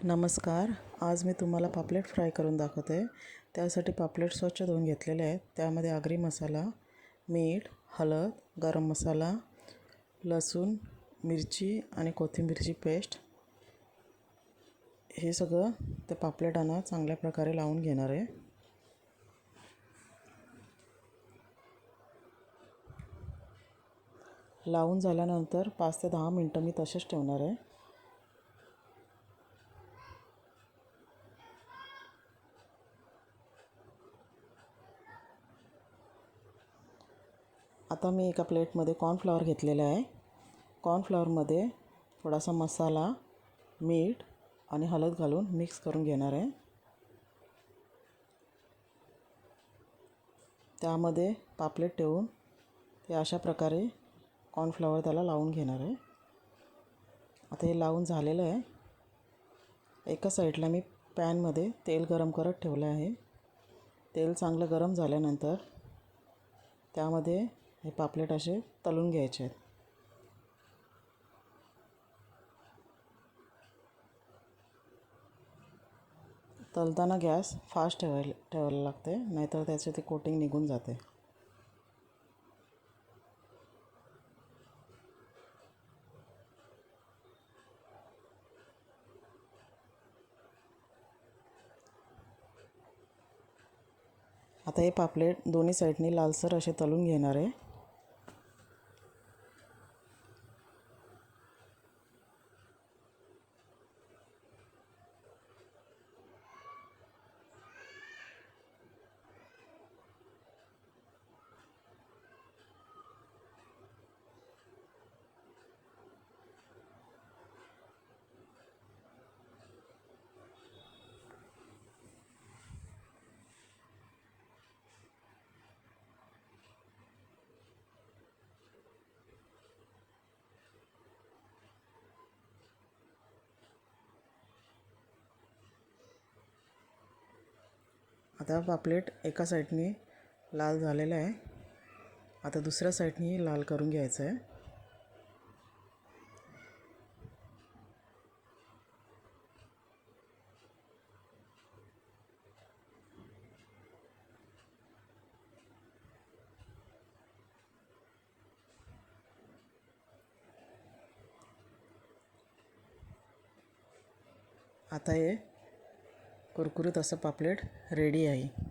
नमस्कार. आज मी तुम्हाला पापलेट फ्राय करून दाखवते. त्यासाठी पापलेट स्वच्छ धुवून घेतलेले आहेत. त्यामध्ये आगरी मसाला, मीठ, हळद, गरम मसाला, लसूण, मिरची आणि कोथिंबीरची पेस्ट हे सगळं त्या पापलेटांना चांगल्या प्रकारे लावून घेणार आहे. लावून झाल्यानंतर 5 ते 10 मिनटं मी तसेच ठेवणार आहे. आता मी एका प्लेटमध्ये कॉर्नफ्लॉवर घेतलेला आहे. कॉर्नफ्लॉवरमध्ये थोडासा मसाला, मीठ आणि हळद घालून मिक्स करून घेणार आहे. त्यामध्ये पापलेट ठेवून ते अशा प्रकारे कॉर्नफ्लॉवर त्याला लावून घेणार आहे. आता हे लावून झालेलं आहे. एका साईडला मी पॅनमध्ये तेल गरम करत ठेवलं आहे. तेल चांगलं गरम झाल्यानंतर त्यामध्ये हे पापलेट असे तळून घ्यायचे आहेत. तळताना गॅस फास्ट ठेवायला लागते, नाहीतर त्याचे ते कोटिंग निघून जाते. आता हे पापलेट दोन्ही साईडनी लालसर असे तळून घेणार आहे. आता पापलेट एका साईडनी लाल झालेला आहे. आता दुसऱ्या साईडनी लाल करून घ्यायचं आहे. आता हे कुरकुरीत असं पापलेट रेडी आहे.